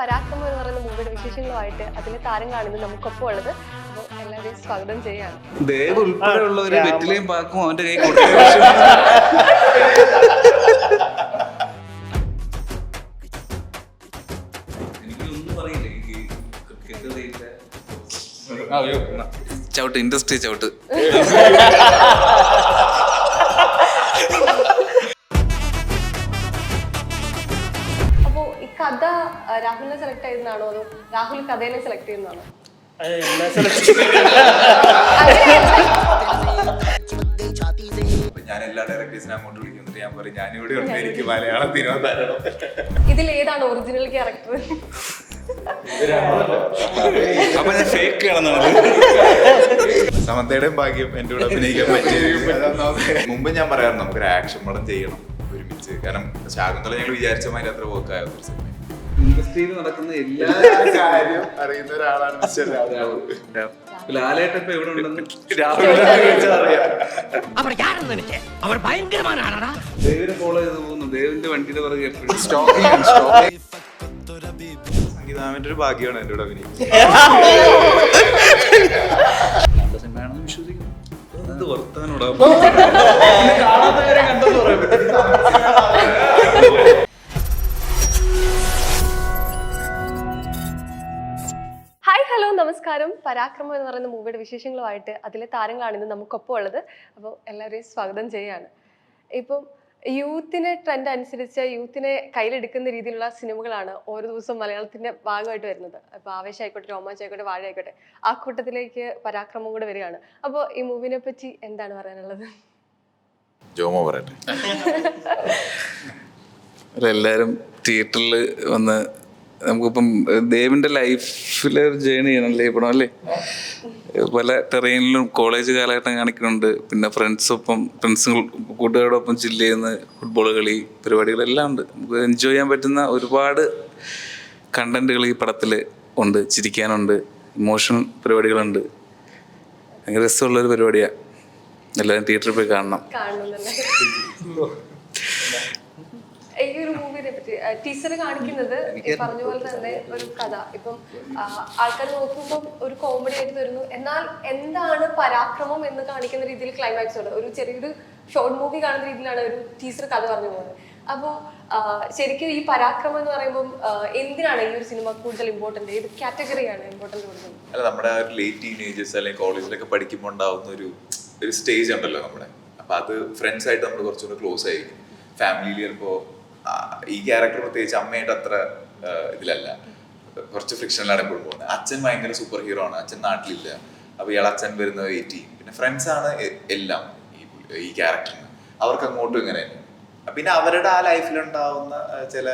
പരാക്രമം എന്ന് പറയുന്ന മൂവിയുടെ വിശേഷങ്ങളുമായിട്ട് അതിലെ താരങ്ങളാണ് ഇന്ന് നമുക്കൊപ്പം ഉള്ളത്. അപ്പോൾ എല്ലാവരെയും സ്വാഗതം ചെയ്യാണ്. ദേവ് ഉൾപ്പെടെയുള്ളവര് വെറ്റിലേയും പാക്കും അവന്റെ കൈ എനിക്കൊന്നും പറയില്ലേ ഈ ക്രിക്കറ്റ് ചവിട്ട് ഇൻഡസ്ട്രി ചവിട്ട്. അപ്പോൾ ഈ കഥ രാഹുലിനെ സെലക്ട് ചെയ്യുന്നതാണോ അതോ രാഹുൽ കഥേനെ സെലക്ട് ചെയ്യുന്നതാണോ? ഞാൻ എല്ലാ ഡയറക്ടേഴ്സിനും അങ്ങോട്ട് വിളിക്കുന്നിട്ട് ഞാൻ പറയും ഞാനിവിടെ ഉണ്ട്, എനിക്ക് മലയാളം തിരുവനന്തപുരം. ഇതിൽ ഏതാണ് ഒറിജിനൽ ക്യാരക്ടർ? അപ്പൊ ഞാൻ ഫേക്ക് ആണെന്നാണ്. സമന്തയുടെയും ഭാഗ്യം എന്റെ കൂടെ അഭിനയിക്കാൻ പറ്റിയ. മുമ്പ് ഞാൻ പറയാറുണ്ട് നമുക്കൊരു ആക്ഷൻ പടം ചെയ്യണം ഒരുമിച്ച്. കാരണം ശാകുന്തളം ഞങ്ങൾ വിചാരിച്ച മാതിരി അത്ര വർക്കായ ഒരു സിനിമ. ഇൻഡസ്ട്രിയിൽ നടക്കുന്ന എല്ലാ കാര്യം അറിയുന്ന ഒരാളാണ് ലാലേട്ടൻ. ഇപ്പൊ എവിടെ ഉണ്ടെന്ന് ദേവിനെ ഫോളോ ചെയ്ത് പോകുന്നു. ദേവിന്റെ വണ്ടിയുടെ പുറകെ സംഗീതാവിന്റെ ഒരു ഭാഗ്യമാണ് എന്റെ കൂടെ അഭിനയിച്ചത്. നല്ല സിനിമയാണെന്ന് വിശ്വസിക്കുന്നു. അത് വർത്താനോടാ കാണാത്ത കാര്യം കണ്ടെന്ന് പറയാൻ. ഹായ് ഹലോ നമസ്കാരം. പരാക്രമം എന്ന് പറയുന്ന മൂവിയുടെ വിശേഷങ്ങളുമായിട്ട് അതിലെ താരങ്ങളാണ് ഇന്ന് നമുക്കൊപ്പം ഉള്ളത്. അപ്പോൾ എല്ലാവരെയും സ്വാഗതം ചെയ്യാണ്. ഇപ്പം യൂത്തിനെ ട്രെൻഡ് അനുസരിച്ച് യൂത്തിനെ കയ്യിലെടുക്കുന്ന രീതിയിലുള്ള സിനിമകളാണ് ഓരോ ദിവസവും മലയാളത്തിന്റെ ഭാഗമായിട്ട് വരുന്നത്. ഇപ്പോൾ ആവേശമായിക്കോട്ടെ, രോമാഞ്ചായിക്കോട്ടെ, വാഴ ആയിക്കോട്ടെ, ആ കൂട്ടത്തിലേക്ക് പരാക്രമം കൂടെ വരികയാണ്. അപ്പോൾ ഈ മൂവിനെ പറ്റി എന്താണ് പറയാനുള്ളത്? ജോമോ പറയട്ടെ. എല്ലാരും തിയേറ്ററിൽ വന്ന് നമുക്കിപ്പം ദേവിന്റെ ലൈഫിലെ ഒരു ജേണി ചെയ്യണല്ലേ ഈ പടം അല്ലേ. പല ടെറൈനിലും കോളേജ് കാലഘട്ടം കാണിക്കുന്നുണ്ട്. പിന്നെ ഫ്രണ്ട്സും കൂട്ടുകാരോടൊപ്പം ചില്ല് ചെയ്യുന്ന ഫുട്ബോൾ കളി പരിപാടികളെല്ലാം ഉണ്ട്. നമുക്ക് എൻജോയ് ചെയ്യാൻ പറ്റുന്ന ഒരുപാട് കണ്ടന്റുകൾ ഈ പടത്തിൽ ഉണ്ട്. ചിരിക്കാനുണ്ട്, ഇമോഷണൽ പരിപാടികളുണ്ട്. ഭയങ്കര രസമുള്ളൊരു പരിപാടിയാണ്. എല്ലാവരും തിയേറ്ററിൽ പോയി കാണണം. ഈ ഒരു മൂവിനെ പറ്റി ടീച്ചർ കാണിക്കുന്നത് പറഞ്ഞ പോലെ തന്നെ ഒരു കഥ. ഇപ്പം ആൾക്കാർ നോക്കുമ്പോൾ ഒരു കോമഡി ആയിട്ട് തരുന്നു. എന്നാൽ എന്താണ് പരാക്രമം എന്ന് കാണിക്കുന്ന രീതിയിൽ ക്ലൈമാക്സ് ഉണ്ട്. ഒരു ചെറിയൊരു ഷോർട്ട് മൂവി കാണുന്ന രീതിയിലാണ് ഒരു ടീച്ചർ കഥ പറഞ്ഞു പോകുന്നത്. അപ്പോൾ ശരിക്കും ഈ പരാക്രമം എന്ന് പറയുമ്പോൾ എന്തിനാണ് ഈ ഒരു സിനിമ കൂടുതൽ ഇമ്പോർട്ടന്റ്? ഏത് കാറ്റഗറിയാണ് ഇമ്പോർട്ടന്റ് കൊടുക്കുന്നത്? അല്ല, നമ്മുടെ ലേറ്റ് ടീനേജേഴ്സ് അല്ലെങ്കിൽ കോളേജിലൊക്കെ പഠിക്കുമ്പോൾ ഉണ്ടാവുന്ന ഒരു സ്റ്റേജ് ഉണ്ടല്ലോ നമ്മുടെ. അപ്പൊ അത് ഫ്രണ്ട്സ് ആയിട്ട് നമ്മൾ കുറച്ചുകൂടെ ക്ലോസ് ആയിരിക്കും. ഫാമിലിയിൽ ചിലപ്പോ ഈ ക്യാരക്ടർ പ്രത്യേകിച്ച് അമ്മയായിട്ട് അത്ര ഇതിലല്ല, കുറച്ച് ഫ്രിക്ഷനിലാണ് എപ്പോഴും പോകുന്നത്. അച്ഛൻ ഭയങ്കര സൂപ്പർ ഹീറോ ആണ്, അച്ഛൻ നാട്ടിലില്ല. അപ്പൊ ഇയാൾ അച്ഛൻ വരുന്നത് വെയിറ്റ് ചെയ്യും. പിന്നെ ഫ്രണ്ട്സ് ആണ് എല്ലാം ഈ ക്യാരക്ടറിന്. അവർക്ക് അങ്ങോട്ടും ഇങ്ങനെ പിന്നെ അവരുടെ ആ ലൈഫിലുണ്ടാവുന്ന ചില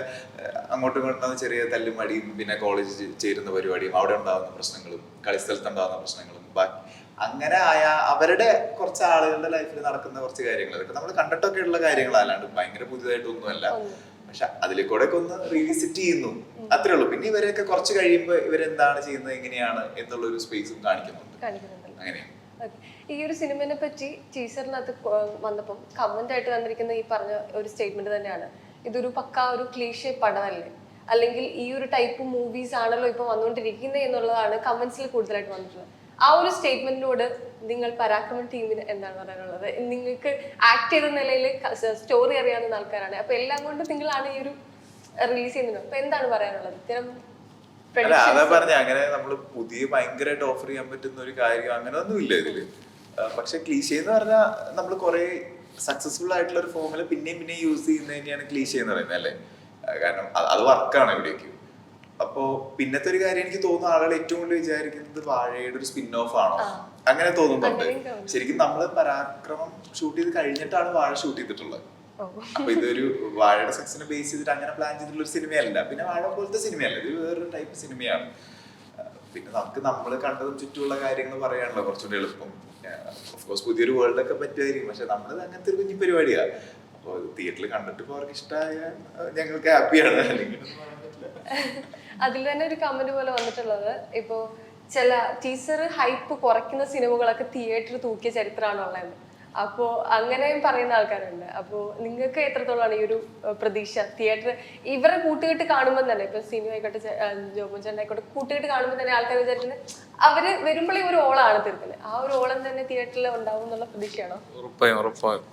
അങ്ങോട്ടും ഇങ്ങോട്ടും ചെറിയ തല്ലുമടിയും പിന്നെ കോളേജിൽ ചേരുന്ന പരിപാടിയും അവിടെ ഉണ്ടാകുന്ന പ്രശ്നങ്ങളും കളിസ്ഥലത്ത് ഉണ്ടാകുന്ന പ്രശ്നങ്ങളും ബാക്കി അങ്ങനെ ആയ അവരുടെ കുറച്ച് ആളുകളുടെ ലൈഫിൽ നടക്കുന്ന കുറച്ച് കാര്യങ്ങൾ അതൊക്കെ നമ്മൾ കണ്ടിട്ടൊക്കെ ഉള്ള കാര്യങ്ങളല്ലാണ്ട് ഭയങ്കര പുതിയതായിട്ടൊന്നുമല്ല. പക്ഷെ അതിലേക്കൂടെ ഒക്കെ ഒന്ന് റീവിസിറ്റ് ചെയ്യുന്നു, അത്രേ ഉള്ളൂ. പിന്നെ ഇവരെയൊക്കെ കുറച്ച് കഴിയുമ്പോൾ ഇവരെന്താണ് ചെയ്യുന്നത് എങ്ങനെയാണ് എന്നുള്ള ഒരു സ്പേസും കാണിക്കുന്നുണ്ട്. അങ്ങനെയാണ് ഈ ഒരു സിനിമയെ പറ്റി ടീച്ചറിനകത്ത് വന്നപ്പം കമന്റ് ആയിട്ട് തന്നിരിക്കുന്ന ഈ പറഞ്ഞ ഒരു സ്റ്റേറ്റ്മെന്റ് തന്നെയാണ്. ഇതൊരു പക്കാ ഒരു ക്ലീഷേ പടമല്ലേ, അല്ലെങ്കിൽ ഈ ഒരു ടൈപ്പ് മൂവീസ് ആണല്ലോ ഇപ്പൊ വന്നുകൊണ്ടിരിക്കുന്നത് എന്നുള്ളതാണ് കമന്റ്സിൽ കൂടുതലായിട്ട് വന്നിട്ടുള്ളത്. ആ ഒരു സ്റ്റേറ്റ്മെന്റിനോട് നിങ്ങൾ പരാക്രമം ടീമിന് എന്താണ് പറയാനുള്ളത്? നിങ്ങൾക്ക് ആക്ട് ചെയ്ത നിലയിൽ സ്റ്റോറി അറിയാവുന്ന ആൾക്കാരാണ്. അപ്പൊ എല്ലാം കൊണ്ട് നിങ്ങളാണ് ഈ ഒരു റിലീസ് ചെയ്യുന്നത്. അപ്പൊ എന്താണ് പറയാനുള്ളത്? ഇത്തരം അതാ പറഞ്ഞ അങ്ങനെ നമ്മൾ പുതിയ ഭയങ്കരമായിട്ട് ഓഫർ ചെയ്യാൻ പറ്റുന്ന ഒരു കാര്യം അങ്ങനെ ഒന്നും ഇല്ല ഇതില്. പക്ഷെ ക്ലീഷേ എന്ന് പറഞ്ഞാൽ നമ്മൾ കുറെ സക്സസ്ഫുൾ ആയിട്ടുള്ള ഒരു ഫോമില് പിന്നെയും യൂസ് ചെയ്യുന്നത് തന്നെയാണ് ക്ലീഷേ എന്ന് പറയുന്നത് അല്ലേ. കാരണം അത് വർക്കാണ് എവിടേക്കും. അപ്പോ പിന്നത്തെ ഒരു കാര്യം എനിക്ക് തോന്നുന്ന ആളുകൾ ഏറ്റവും കൂടുതൽ വിചാരിക്കുന്നത് വാഴയുടെ ഒരു സ്പിൻ ഓഫ് ആണോ അങ്ങനെ തോന്നുന്നുണ്ട്. ശരിക്കും നമ്മള് പരാക്രമം ഷൂട്ട് ചെയ്ത് കഴിഞ്ഞിട്ടാണ് വാഴ ഷൂട്ട് ചെയ്തിട്ടുള്ളത്. അപ്പൊ ഇതൊരു വാഴയുടെ സക്സസിനെ ബേസ് ചെയ്തിട്ട് അങ്ങനെ പ്ലാൻ ചെയ്തിട്ടുള്ള ഒരു സിനിമയല്ല. പിന്നെ വാഴ പോലത്തെ സിനിമയല്ല, ഇത് വേറൊരു ടൈപ്പ് സിനിമയാണ്. പിന്നെ നമുക്ക് നമ്മൾ കണ്ടതും ചുറ്റുമുള്ള കാര്യങ്ങൾ പറയാനുള്ള കുറച്ചുകൂടി എളുപ്പം. ഓഫ്കോഴ്സ് പുതിയൊരു വേൾഡ് ഒക്കെ പറ്റുമായിരിക്കും, പക്ഷെ നമ്മളത് അങ്ങനത്തെ ഒരു കുഞ്ഞു പരിപാടിയാണ്. അപ്പോൾ തിയേറ്ററിൽ കണ്ടിട്ട് ഇപ്പോൾ അവർക്ക് ഇഷ്ടമായ ഞങ്ങൾക്ക് ഹാപ്പിയാണ്. അല്ലെങ്കിൽ അതിൽ തന്നെ ഒരു കമന്റ് പോലെ വന്നിട്ടുള്ളത്, ഇപ്പോ ചില ടീച്ചർ ഹൈപ്പ് കുറയ്ക്കുന്ന സിനിമകളൊക്കെ തിയേറ്ററിൽ തൂക്കിയ ചരിത്രമാണ് ഉള്ളത്. അപ്പോൾ അങ്ങനെയും പറയുന്ന ആൾക്കാരുണ്ട്. അപ്പോൾ നിങ്ങൾക്ക് എത്രത്തോളമാണ് ഈ ഒരു പ്രതീക്ഷ? തിയേറ്റർ ഇവരുടെ കൂട്ടുകെട്ട് കാണുമ്പോൾ തന്നെ, ഇപ്പൊ സിനിമ ആയിക്കോട്ടെ, ജോമോൻ ചേട്ടൻ ആയിക്കോട്ടെ, കൂട്ടുകെട്ട് കാണുമ്പോൾ തന്നെ ആൾക്കാർ വിചാരിക്കുന്നത് അവര് വരുമ്പോഴേ ഒരു ഓളാണ് തീർക്കുന്നത്. ആ ഒരു ഓളം തന്നെ തിയേറ്ററിൽ ഉണ്ടാവും എന്നുള്ള പ്രതീക്ഷയാണോ? ഉറപ്പായും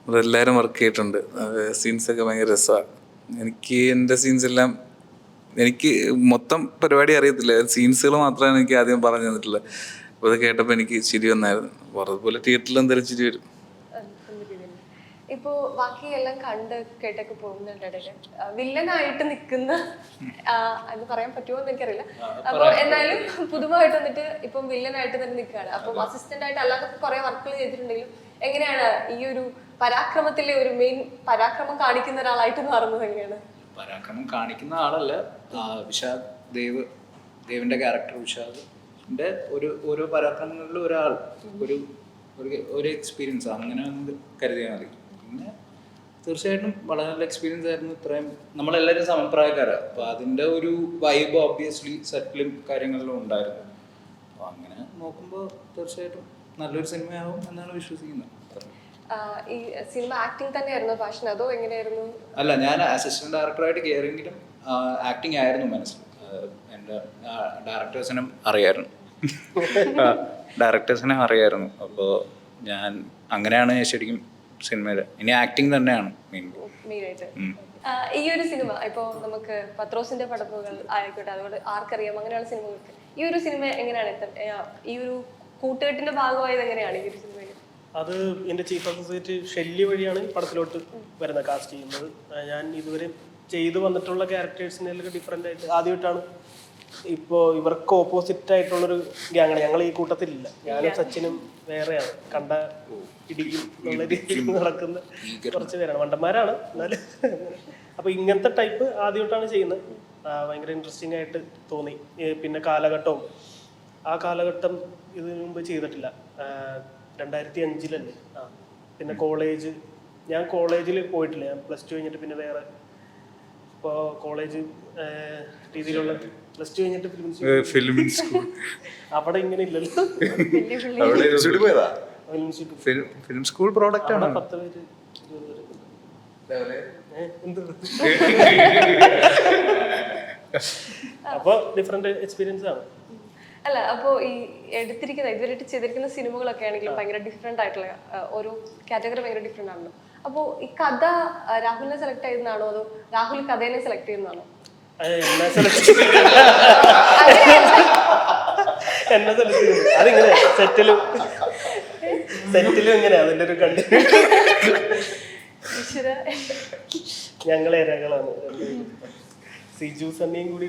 അതെല്ലാവരും വർക്ക് ചെയ്തിട്ടുണ്ട്. സീൻസൊക്കെ ഭയങ്കര രസമാണ്. എനിക്ക് എൻ്റെ സീൻസ് എല്ലാം എനിക്ക് മൊത്തം പരിപാടി അറിയത്തില്ല, സീൻസുകൾ മാത്രമാണ് എനിക്ക് ആദ്യം പറഞ്ഞു തന്നിട്ടുള്ളത്. അപ്പോൾ അത് കേട്ടപ്പോൾ എനിക്ക് ചിരി വന്നായിരുന്നു. അതുപോലെ തിയേറ്ററിൽ എന്തായാലും ചിരി വരും. ഇപ്പോ ബാക്കിയെല്ലാം കണ്ട് കേട്ടൊക്കെ പോകുന്നുണ്ട്. വില്ലനായിട്ട് നിൽക്കുന്ന എന്ന് പറയാൻ പറ്റുമോ എന്ന് എനിക്കറിയില്ല. അപ്പൊ എന്നാലും പുതുമായിട്ട് വന്നിട്ട് ഇപ്പം വില്ലനായിട്ട് തന്നെ നിൽക്കുകയാണ്. അപ്പം അസിസ്റ്റന്റ് ആയിട്ട് അല്ലാതെ കുറെ വർക്കുകൾ ചെയ്തിട്ടുണ്ടെങ്കിലും എങ്ങനെയാണ് ഈ ഒരു പരാക്രമത്തിലെ ഒരു മെയിൻ പരാക്രമം കാണിക്കുന്ന ഒരാളായിട്ട് മാറുന്നത്? എങ്ങനെയാണ് പരാക്രമം കാണിക്കുന്ന ആളല്ല, വിഷാദ് ദേവിന്റെ ക്യാരക്ടർ വിഷാദിന്റെ ഓരോ പരാക്രമങ്ങളിലും ഒരാൾ ഒരു എക്സ്പീരിയൻസ് അങ്ങനെ കരുതിയാൽ മതി. പിന്നെ തീർച്ചയായിട്ടും വളരെ നല്ല എക്സ്പീരിയൻസ് ആയിരുന്നു. ഇത്രയും നമ്മളെല്ലാവരും സമപ്രായക്കാരാണ്. അപ്പോൾ അതിൻ്റെ ഒരു വൈബ് ഓബ്വിയസ്ലി സെറ്റിലും കാര്യങ്ങളിലും ഉണ്ടായിരുന്നു. അപ്പോൾ അങ്ങനെ നോക്കുമ്പോൾ തീർച്ചയായിട്ടും നല്ലൊരു സിനിമയാവും എന്നാണ് വിശ്വസിക്കുന്നത്. ഈ സിനിമ ആക്ടിങ് തന്നെയായിരുന്നു പാഷൻ, അതോ എങ്ങനെയായിരുന്നു? അല്ല, ഞാൻ അസിസ്റ്റന്റ് ഡയറക്ടറായിട്ട് കയറിയെങ്കിലും ആക്ടിങ് ആയിരുന്നു മനസ്സിൽ. എൻ്റെ ഡയറക്ടേഴ്സിനും അറിയായിരുന്നു. അപ്പോൾ ഞാൻ അങ്ങനെയാണ് ശരിക്കും സിനിമയിൽ. ഇനി ആക്ടിങ് തന്നെയാണ് മെയിനായിട്ട്. ഈ ഒരു സിനിമ ഇപ്പോൾ നമുക്ക് പത്രോസിന്റെ പടപ്പുകൾ ആയിക്കോട്ടെ, അതുകൊണ്ട് ആർക്കറിയാം, അങ്ങനെയുള്ള സിനിമകൾക്ക് ഈ ഒരു സിനിമ എങ്ങനെയാണ് ഈ ഒരു കൂട്ടുകെട്ടിന്റെ ഭാഗമായത് എങ്ങനെയാണ് ഈ ഒരു സിനിമയിൽ? അത് എൻ്റെ ചീഫ് അസോസിയേറ്റ് ഷെല്ലി വഴിയാണ് പടത്തിലോട്ട് വരുന്നത്, കാസ്റ്റ് ചെയ്യുന്നത്. ഞാൻ ഇതുവരെ ചെയ്തു വന്നിട്ടുള്ള ക്യാരക്ടേഴ്സിനെല്ലാം ഡിഫറെൻ്റ് ആയിട്ട് ആദ്യമായിട്ടാണ്. ഇപ്പോൾ ഇവർക്ക് ഓപ്പോസിറ്റ് ആയിട്ടുള്ളൊരു ഗ്യാങ്ങാണ്. ഞങ്ങൾ ഈ കൂട്ടത്തിലില്ല. ഞാനും സച്ചിനും വേറെയാണ്. കണ്ട ഇടിക്കും എന്നുള്ള രീതിയിൽ നടക്കുന്ന കുറച്ച് പേരാണ്. മണ്ടന്മാരാണ് എന്നാലും. അപ്പോൾ ഇങ്ങനത്തെ ടൈപ്പ് ആദ്യമായിട്ടാണ് ചെയ്യുന്നത്. ഭയങ്കര ഇൻട്രസ്റ്റിംഗ് ആയിട്ട് തോന്നി. പിന്നെ കാലഘട്ടവും ആ കാലഘട്ടം ഇതിനു മുമ്പ് ചെയ്തിട്ടില്ല. 2005 പിന്നെ കോളേജ്, ഞാൻ കോളേജിൽ പോയിട്ടില്ല. ഞാൻ +2 കഴിഞ്ഞിട്ട് പിന്നെ വേറെ ഇപ്പോൾ കോളേജ് രീതിയിലുള്ള +2 കഴിഞ്ഞിട്ട് ഫിലിം സ്കൂൾ അവിടെ ഇങ്ങനെ ഇല്ലല്ലോ. ഫിലിം സ്കൂൾ പ്രോഡക്റ്റ് ആണ്. 10 പേര് 20 അപ്പോൾ ഡിഫറെന്റ് എക്സ്പീരിയൻസ് ആണ്. അല്ല, അപ്പോൾ ഈ എടുത്തിരിക്കുന്ന ഇതുവരെയായിട്ട് ചെയ്തിരിക്കുന്ന സിനിമകളൊക്കെ ആണെങ്കിലും ഭയങ്കര ഡിഫറെന്റ് ആയിട്ടുള്ള ഓരോ കാറ്റഗറി ഭയങ്കര ഡിഫറെന്റ് ആണല്ലോ. അപ്പോൾ ഈ കഥ രാഹുലിനെ സെലക്ട് ചെയ്യുന്നതാണോ അതോ രാഹുൽ കഥേനെ സെലക്ട് ചെയ്യുന്നതാണോ? എന്നെ സെലക്ട് അതിങ്ങനെ സെറ്റിലും ഇങ്ങനെ അതിൻ്റെ ഒരു കണ്ടിന്യൂ. ഞങ്ങളെ ഇരകളാണ്. സിജു സണ്ണിയും കൂടി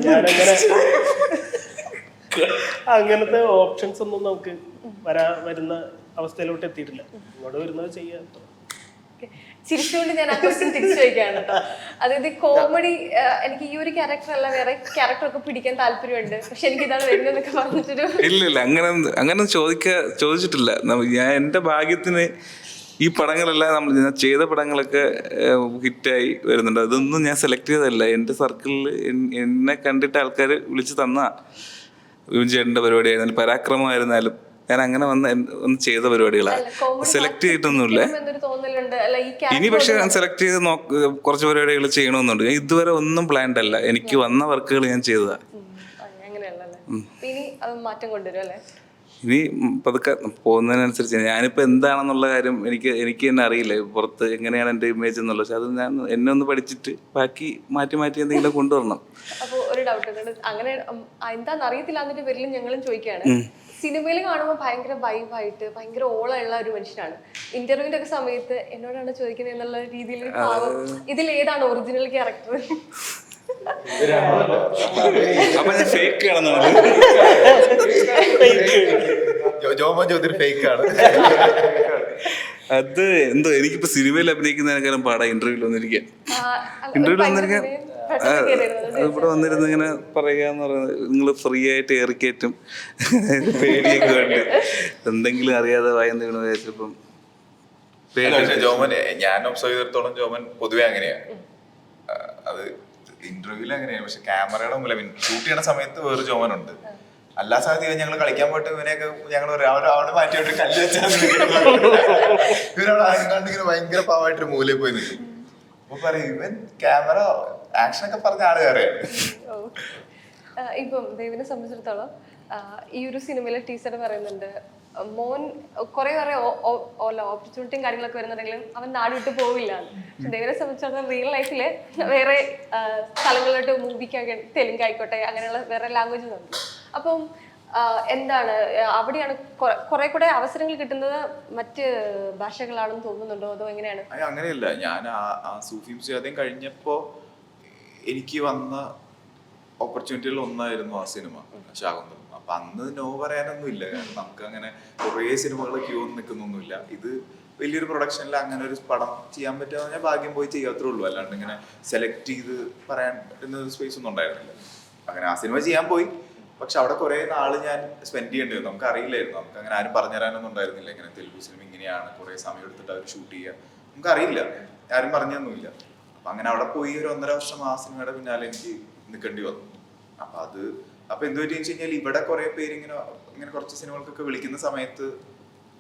ഞാനങ്ങനെ അങ്ങനത്തെ ഓപ്ഷൻസ് ഒന്നും നമുക്ക് വരുന്ന അവസ്ഥയിലോട്ട് എത്തിയിട്ടില്ല. ഇങ്ങോട്ട് വരുന്നത് ചെയ്യാം. ചിരിച്ചുകൊണ്ട് ഞാൻ ആ ക്വസ്റ്റ്യൻ തിരിച്ചു വയ്ക്കുകയാണ് കേട്ടോ. അതായത് കോമഡി എനിക്ക് ഈ ഒരു ക്യാരക്ടർ അല്ല വേറെ ക്യാരക്ടർ ഒക്കെ പിടിക്കാൻ താല്പര്യമുണ്ട്, പക്ഷെ എനിക്ക് ഇതാണ് വരുന്നതെന്നൊക്കെ പറഞ്ഞിട്ടൊരു ഇല്ല അങ്ങനെ ചോദിച്ചിട്ടില്ല. ഞാൻ എൻ്റെ ഭാഗ്യത്തിന് ഈ പടങ്ങളെല്ലാം ഞാൻ ചെയ്ത പടങ്ങളൊക്കെ ഹിറ്റായി വരുന്നുണ്ട്. അതൊന്നും ഞാൻ സെലക്ട് ചെയ്തതല്ല. എൻ്റെ സർക്കിളിൽ എന്നെ കണ്ടിട്ട് ആൾക്കാർ വിളിച്ച് തന്നാ. ചേട്ടൻ്റെ പരിപാടിയായിരുന്നാലും പരാക്രമമായിരുന്നാലും ഞാൻ അങ്ങനെ ഒന്ന് ചെയ്ത പരിപാടികളാണ്. സെലക്ട് ചെയ്തിട്ടൊന്നുമില്ല. ഇനി പക്ഷെ ഞാൻ സെലക്ട് ചെയ്ത് കുറച്ച് പരിപാടികൾ ചെയ്യണമെന്നുണ്ട്. ഞാൻ ഇതുവരെ ഒന്നും പ്ലാൻഡ് അല്ല. എനിക്ക് വന്ന വർക്കുകൾ ഞാൻ ചെയ്തതാ. ഇനി പതുക്കെ പോകുന്നതിനനുസരിച്ച് ഞാനിപ്പോൾ എന്താണെന്നുള്ള കാര്യം എനിക്ക് തന്നെ അറിയില്ല. പുറത്ത് എങ്ങനെയാണ് എൻ്റെ ഇമേജ് എന്നുള്ളത്. പക്ഷെ അത് ഞാൻ എന്നെ ഒന്ന് പഠിച്ചിട്ട് ബാക്കി മാറ്റി എന്തെങ്കിലും കൊണ്ടുവരണം. അപ്പോൾ ഒരു ഡൗട്ട് അങ്ങനെ എന്താണെന്ന് അറിയത്തില്ല. എന്നിട്ട് പേരിലും ഞങ്ങളും ചോദിക്കുകയാണ്. സിനിമയിൽ കാണുമ്പോൾ ഭയങ്കര വൈബായിട്ട് ഭയങ്കര ഓളമുള്ള ഒരു മനുഷ്യനാണ്. ഇന്റർവ്യൂവിന്റെ ഒക്കെ സമയത്ത് എന്നോടാണ് ചോദിക്കുന്നത് എന്നുള്ള രീതിയിൽ ഇതിൽ ഏതാണ് ഒറിജിനൽ ക്യാരക്ടർ? അപ്പൊ ഞാൻ ഫേക്ക് ആണെന്നാണ്. അത് എന്തോ എനിക്കിപ്പോ സിനിമയിൽ അഭിനയിക്കുന്നതിനേക്കാളും പാടാ ഇന്റർവ്യൂവിൽ വന്നിരിക്കാൻ. ഇവിടെ വന്നിരുന്ന് ഇങ്ങനെ പറയാന്ന് പറയുന്നത് നിങ്ങൾ ഫ്രീ ആയിട്ട് ഏറിക്കയറ്റും പേടിയൊക്കെ വേണ്ടി എന്തെങ്കിലും അറിയാതെ വായന്ന് വീണ് വിചാരിച്ചപ്പം ജോമൻ ഞാൻ ഒബ്സർവ് ചെയ്തിടത്തോളം ജോമൻ പൊതുവെ അങ്ങനെയാണ്. അത് ഇന്റർവ്യൂവിൽ അങ്ങനെയാണ്. പക്ഷെ ക്യാമറയുടെ മുമ്പിൽ ഷൂട്ട് ചെയ്യണ സമയത്ത് വേറെ ജോമനുണ്ട്. എല്ലാ സമയത്ത് ഞങ്ങൾ കളിക്കാൻ പോയിട്ട് ഇവനെയൊക്കെ ഞങ്ങൾ അവിടെ മാറ്റിയിട്ട് കല്ല് വെച്ചാൽ ഇവരവിടെ കണ്ടിങ്ങനെ ഭയങ്കര പാവമായിട്ടൊരു മൂലയിൽ പോയി നിൽക്കും. അപ്പൊ പറയും ഇവൻ ക്യാമറ ആക്ഷൻ ഒക്കെ പറഞ്ഞ ആള് കയറിയാണ്. ഇപ്പം ദേവിനെ സംബന്ധിച്ചിടത്തോളം ഈ ഒരു സിനിമയിലെ ടീച്ചർ പറയുന്നുണ്ട് മോൻ കുറെ ഓപ്പർച്യൂണിറ്റിയും കാര്യങ്ങളൊക്കെ വരുന്നുണ്ടെങ്കിലും അവൻ നാട് വിട്ട് പോവില്ല. പക്ഷെ ദേവിനെ സംബന്ധിച്ചിടത്തോളം റിയൽ ലൈഫില് വേറെ സ്ഥലങ്ങളിലോട്ട് മൂവിക്ക് തെലുങ്ക് ആയിക്കോട്ടെ അങ്ങനെയുള്ള വേറെ ലാംഗ്വേജസ് ഉണ്ട്. അപ്പം എന്താണ് അവിടെയാണ് കുറെ കൂടെ അവസരങ്ങൾ കിട്ടുന്നത് മറ്റ് ഭാഷകളാണെന്ന് തോന്നുന്നുണ്ടോ അതോ എങ്ങനെയാണ്? അങ്ങനെയല്ല, ഞാൻ ആ സൂഫിയും സുജാതയും കഴിഞ്ഞപ്പോ എനിക്ക് വന്ന ഓപ്പർച്യൂണിറ്റികളിൽ ഒന്നായിരുന്നു ആ സിനിമ ശാകുന്തളം. അപ്പൊ അന്ന് നോ പറയാനൊന്നും ഇല്ല, കാരണം നമുക്ക് അങ്ങനെ കുറേ സിനിമകൾ ക്യൂ നിൽക്കുന്നൊന്നുമില്ല. ഇത് വലിയൊരു പ്രൊഡക്ഷനിൽ അങ്ങനെ ഒരു പടം ചെയ്യാൻ പറ്റുക ഞാൻ ഭാഗ്യം പോയി ചെയ്യാത്രേ ഉള്ളൂ, അല്ലാണ്ട് ഇങ്ങനെ സെലക്ട് ചെയ്ത് പറയാൻ പറ്റുന്ന സ്പേസ് ഒന്നും ഉണ്ടായിരുന്നില്ല. അങ്ങനെ ആ സിനിമ ചെയ്യാൻ പോയി. പക്ഷെ അവിടെ കുറെ നാള് ഞാൻ സ്പെൻഡ് ചെയ്യേണ്ടി വന്നു. നമുക്ക് അറിയില്ലായിരുന്നു, നമുക്ക് അങ്ങനെ ആരും പറഞ്ഞു തരാനൊന്നും ഉണ്ടായിരുന്നില്ല. ഇങ്ങനെ തെലുഗു സിനിമ ഇങ്ങനെയാണ്, കുറെ സമയം എടുത്തിട്ട് അവർ ഷൂട്ട് ചെയ്യുക, നമുക്ക് അറിയില്ല, ആരും പറഞ്ഞൊന്നുമില്ല. അപ്പൊ അങ്ങനെ അവിടെ പോയി ഒരു 1.5 വർഷം ആ സിനിമയുടെ പിന്നാലെ എനിക്ക് നിൽക്കേണ്ടി വന്നു. അപ്പൊ എന്ത് പറ്റിയെന്ന് വെച്ച് കഴിഞ്ഞാൽ ഇവിടെ കുറെ പേര് ഇങ്ങനെ കുറച്ച് സിനിമകൾക്കൊക്കെ വിളിക്കുന്ന സമയത്ത്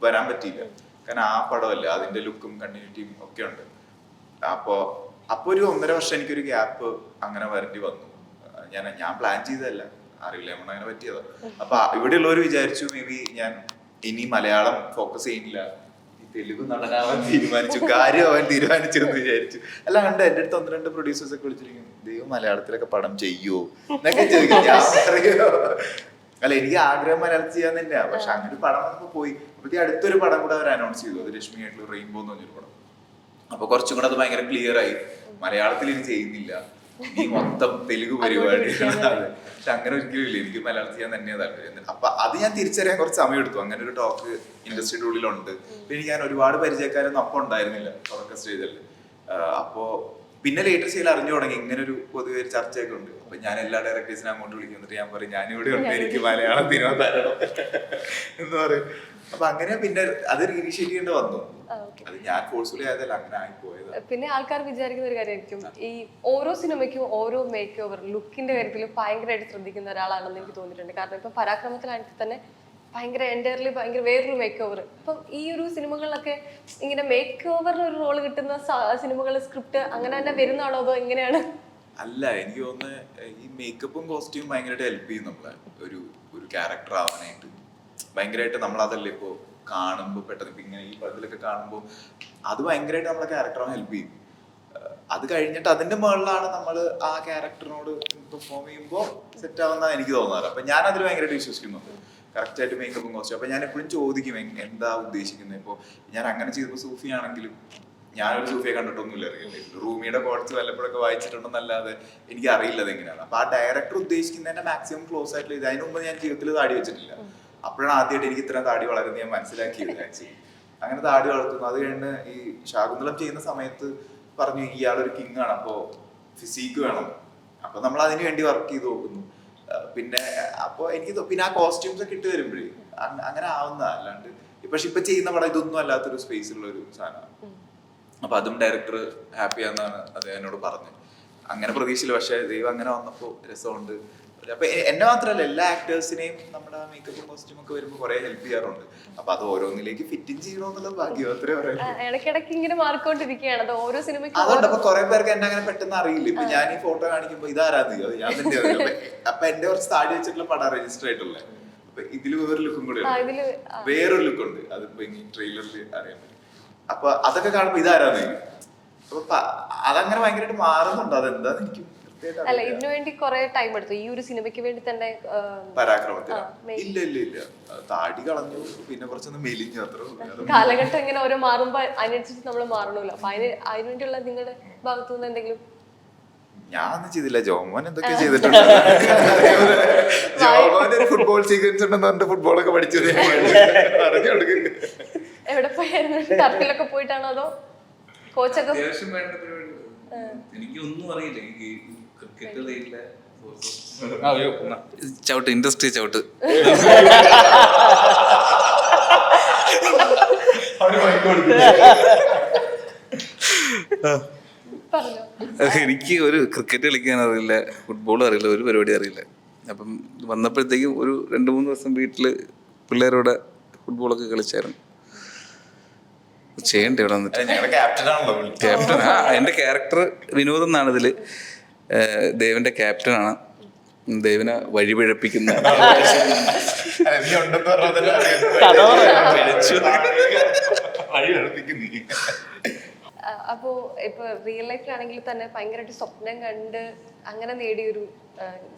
വരാൻ പറ്റിയില്ല. കാരണം ആ പടമല്ല, അതിന്റെ ലുക്കും കണ്ടിന്യൂറ്റിയും ഒക്കെ ഉണ്ട്. അപ്പൊ ഒരു 1.5 വർഷം എനിക്കൊരു ഗ്യാപ്പ് അങ്ങനെ വരേണ്ടി വന്നു. ഞാൻ പ്ലാൻ ചെയ്തതല്ല, അറിയില്ല, നമ്മൾ അങ്ങനെ പറ്റിയതാ. അപ്പൊ ഇവിടെയുള്ളവർ വിചാരിച്ചു മേ ബി ഞാൻ ഇനി മലയാളം ഫോക്കസ് ചെയ്യുന്നില്ല, തെലുഗു നടനാവാൻ തീരുമാനിച്ചു, കാര്യമാവാൻ തീരുമാനിച്ചു എന്ന് വിചാരിച്ചു. അല്ല കണ്ട് എൻ്റെ അടുത്ത് 1-2 പ്രൊഡ്യൂസേഴ്സ് ഒക്കെ വിളിച്ചിരിക്കും, ദൈവം മലയാളത്തിലൊക്കെ പടം ചെയ്യുമോ എന്നൊക്കെ ചോദിക്കും. ഞാൻ അറിയോ, അല്ല എനിക്ക് ആഗ്രഹം മലയാളത്തിൽ ചെയ്യാൻ തന്നെയാ. പക്ഷെ അങ്ങനെ ഒരു പടം വന്നപ്പോ പോയി. അപ്പഴത്തേക്ക് അടുത്തൊരു പടം കൂടെ അവർ അനൗൺസ് ചെയ്തു, അത് രശ്മി ആയിട്ടുള്ള റെയിൻബോ എന്ന് പറഞ്ഞൊരു പടം. അപ്പൊ കുറച്ചും കൂടെ അത് ഭയങ്കര ക്ലിയർ ആയി, മലയാളത്തിൽ ഇനി ചെയ്യുന്നില്ല, ഈ മൊത്തം തെലുഗു പരിപാടി. പക്ഷെ അങ്ങനെ ഒരിക്കലും ഇല്ല, എനിക്ക് മലയാളത്തിൽ ചെയ്യാൻ തന്നെയാ താല്പര്യം. അപ്പൊ അത് ഞാൻ തിരിച്ചറിയാൻ കുറച്ച് സമയം എടുത്തു. അങ്ങനെ ഒരു ടോക്ക് ഇൻഡസ്ട്രിയുടെ ഉള്ളിലുണ്ട്. പിന്നെ ഞാൻ ഒരുപാട് പരിചയക്കാരൊന്നും അപ്പം ഉണ്ടായിരുന്നില്ല തുടക്ക സ്റ്റേജിൽ. അപ്പോ പിന്നെ ലേറ്റർ സ്റ്റേജിൽ അറിഞ്ഞു തുടങ്ങി ഇങ്ങനെ ഒരു പൊതുവെ ചർച്ചയൊക്കെ ഉണ്ട്. അപ്പൊ ഞാൻ എല്ലാ ഡയറക്ടേഴ്സിനും അങ്ങോട്ട് വിളിക്കുന്നിട്ട് ഞാൻ പറയും ഞാനിവിടെ ഉണ്ട്, എനിക്ക് മലയാളം സിനിമ തരണം എന്ന് പറയും. അപ്പൊ അങ്ങനെ പിന്നെ അത് ഇനീഷ്യേറ്റ് ചെയ്യേണ്ടി വന്നു. അത് ഞാൻ ഫോഴ്സ്ഫുള്ളി ആയതല്ല, അങ്ങനെ ആയിപ്പോയത്. പിന്നെ ആൾക്കാർ വിചാരിക്കുന്ന ഒരു കാര്യമായിരിക്കും ഈ ഓരോ സിനിമയ്ക്കും ഓരോ മേക്ക് ഓവർ ലുക്കിന്റെ കാര്യത്തിൽ ഭയങ്കരമായിട്ട് ശ്രദ്ധിക്കുന്ന ഒരാളാണെന്ന് എനിക്ക് തോന്നിയിട്ടുണ്ട്. കാരണം ഇപ്പൊ പരാക്രമത്തിലാണെങ്കിൽ തന്നെ ഭയങ്കര വേറൊരു മേക്ക് ഓവർ. അപ്പം ഈ ഒരു സിനിമകളിലൊക്കെ ഇങ്ങനെ മേക്ക് ഓവറിന് ഒരു റോള് കിട്ടുന്ന സിനിമകൾ സ്ക്രിപ്റ്റ് അങ്ങനെ തന്നെ വരുന്നതാണോ അതോ എങ്ങനെയാണ്? അല്ല, എനിക്ക് തോന്നുന്നത് ഈ മേക്കപ്പും കോസ്റ്റ്യൂം ഭയങ്കരമായിട്ട് ഹെൽപ്പ് ചെയ്യും നമ്മളെ ഒരു ക്യാരക്ടർ ആവാനായിട്ട്. ഭയങ്കരമായിട്ട് നമ്മളതല്ലേ ഇപ്പോൾ കാണുമ്പോൾ പെട്ടെന്ന് ഇപ്പം ഇങ്ങനെ ഈ പടത്തിലൊക്കെ കാണുമ്പോൾ അത് ഭയങ്കരമായിട്ട് നമ്മളെ ക്യാരക്ടറാവാൻ ഹെൽപ്പ് ചെയ്യും. അത് കഴിഞ്ഞിട്ട് അതിന്റെ മുകളിലാണ് നമ്മൾ ആ ക്യാരക്ടറിനോട് പെർഫോം ചെയ്യുമ്പോൾ സെറ്റ് ആവുന്നതാണ് എനിക്ക് തോന്നാറ്. അപ്പം ഞാൻ അതിൽ ഭയങ്കരമായിട്ട് വിശ്വസിക്കുന്നുണ്ട്, കറക്റ്റായിട്ട് മേക്കപ്പും കോസ്റ്റ്യൂം. അപ്പം ഞാൻ എപ്പോഴും ചോദിക്കും എന്താ ഉദ്ദേശിക്കുന്നത്. ഇപ്പോൾ ഞാൻ അങ്ങനെ ചെയ്തപ്പോൾ സൂഫി ആണെങ്കിലും ഞാനൊരു സൂഫിയെ കണ്ടിട്ടൊന്നുമില്ല, അറിയില്ല. റൂമിയുടെ കോഡ്സ് വല്ലപ്പോഴൊക്കെ വായിച്ചിട്ടുണ്ടെന്നല്ലാതെ എനിക്ക് അറിയില്ല അതെങ്ങനെയാണ്. അപ്പൊ ആ ഡയറക്ടർ ഉദ്ദേശിക്കുന്നതിന്റെ മാക്സിമം ക്ലോസ് ആയിട്ടുള്ള ഇത്. അതിന് മുമ്പ് ഞാൻ ജീവിതത്തിൽ താടി വെച്ചിട്ടില്ല. അപ്പോഴാണ് ആദ്യമായിട്ട് എനിക്ക് ഇത്രയും താടി വളരുന്നത് ഞാൻ മനസ്സിലാക്കിയത്. ആക്ച്വലി അങ്ങനെ താടി വളർത്തുന്നു. അത് കഴിഞ്ഞ് ഈ ശാകുന്തളം ചെയ്യുന്ന സമയത്ത് പറഞ്ഞു ഇയാളൊരു കിങ് ആണ്, അപ്പോ ഫിസിക്ക് വേണം. അപ്പൊ നമ്മൾ അതിന് വേണ്ടി വർക്ക് ചെയ്ത് നോക്കുന്നു. പിന്നെ അപ്പൊ എനിക്ക് പിന്നെ ആ കോസ്റ്റ്യൂംസ് ഒക്കെ ഇട്ട് വരുമ്പോഴേ അങ്ങനെ ആവുന്ന, അല്ലാണ്ട് പക്ഷെ ഇപ്പൊ ചെയ്യുന്ന പടം ഇതൊന്നും അല്ലാത്തൊരു സ്പേസിലുള്ള ഒരു സാധനമാണ്. അപ്പൊ അതും ഡയറക്ടർ ഹാപ്പിയാന്നാണ് അത് എന്നോട് പറഞ്ഞത്. അങ്ങനെ പ്രതീക്ഷയില്ല, പക്ഷെ ദൈവം അങ്ങനെ വന്നപ്പോ രസമുണ്ട്. അപ്പൊ എന്നെ മാത്രമല്ല എല്ലാ ആക്ടേഴ്സിനെയും നമ്മുടെ മേക്കപ്പും കോസ്റ്റ്യൂം ഒക്കെ വരുമ്പോൾ കുറെ ഹെൽപ്പ് ചെയ്യാറുണ്ട്. അപ്പൊ അത് ഓരോന്നിലേക്ക് ഫിറ്റിംഗ് ചെയ്യണമെന്നുള്ളത് ഭാഗ്യം, അത്രേ പറയുള്ളൂ. ഇടയ്ക്കിടയ്ക്ക് ഇങ്ങനെ മാറിക്കൊണ്ടിരിക്കുകയാണ് അത് ഓരോ സിനിമയ്ക്കും. അതുകൊണ്ട് അപ്പൊ കുറെ പേർക്ക് എന്നെ അങ്ങനെ പെട്ടെന്ന് അറിയില്ല. ഇപ്പൊ ഞാൻ ഈ ഫോട്ടോ കാണിക്കുമ്പോ ഇതാരാന്ന് അത് ഞാൻ തന്നെ. അപ്പൊ എന്റെ കുറച്ച് താടി വെച്ചിട്ടുള്ള പടം രജിസ്റ്റർ ആയിട്ടുള്ള. അപ്പൊ ഇതില് വേറൊരു ലുക്കും കൂടെ വേറൊരു ലുക്കുണ്ട്, അതിപ്പോ ഇനി ട്രെയിലറിൽ അറിയാൻ പറ്റും. അപ്പൊ അതൊക്കെ കാണുമ്പോ ഇതാരാന്ന്. അപ്പൊ അതങ്ങനെ ഭയങ്കരമായിട്ട് മാറുന്നുണ്ട്. അതെന്താന്ന് എനിക്ക് അല്ല ഇതിനു വേണ്ടി കുറെ ടൈം എടുത്തു ഈ ഒരു സിനിമയ്ക്ക് വേണ്ടി തന്നെ? പരാക്രമത്തിൽ ഇല്ല താടി കളഞ്ഞു, പിന്നെ കുറച്ചൊന്ന് മെലിഞ്ഞു, അത്ര. കാലഘട്ടം ഇങ്ങനെ ഓരോ മാറുമ്പോ അതിനനുസരിച്ച് നമ്മൾ മാറണമല്ലോ. അപ്പൊ അതിന് വേണ്ടിയുള്ള നിങ്ങളുടെ ഭാഗത്തുനിന്ന് എന്തെങ്കിലും? ഞാൻ ഒന്നും ചെയ്തില്ല, ജോമോൻ എന്തൊക്കെ ചെയ്തിട്ടുണ്ട്. ജോമോന്റെ ഒരു ഫുട്ബോൾ സീക്വൻസ് ഉണ്ടെന്ന് പറഞ്ഞിട്ട് ഫുട്ബോളൊക്കെ പഠിച്ചു. എവിടെ പോയായിരുന്നു? ടർഫിലൊക്കെ പോയിട്ടാണോ അതോ കോച്ചൊക്കെ? എനിക്കൊന്നും അറിയില്ല, എനിക്ക് ക്രിക്കറ്റ് അറിയില്ല. ചവിട്ട് ഇൻഡസ്ട്രി ചവിട്ട്. എനിക്ക് ഒരു ക്രിക്കറ്റ് കളിക്കാൻ അറിയില്ല, ഫുട്ബോൾ അറിയില്ല, ഒരു പരിപാടി അറിയില്ല. അപ്പം വന്നപ്പോഴത്തേക്കും ഒരു 2-3 ദിവസം വീട്ടിൽ പിള്ളേരോടെ ഫുട്ബോളൊക്കെ കളിച്ചായിരുന്നു. ചെയ്യണ്ടേ ഇവിടെ വന്നിട്ട്? ഞങ്ങളുടെ ക്യാപ്റ്റനാണല്ലോ ക്യാപ്റ്റൻ. എൻ്റെ ക്യാരക്ടർ വിനോദ് എന്നാണ് ഇതിൽ. ദേവന്റെ ക്യാപ്റ്റനാണ്. ദേവനെ വഴിപിഴപ്പിക്കുന്ന അപ്പോ ഇപ്പൊ റിയൽ ലൈഫിലാണെങ്കിൽ തന്നെ ഭയങ്കരമായിട്ട് സ്വപ്നം കണ്ട് അങ്ങനെ നേടിയൊരു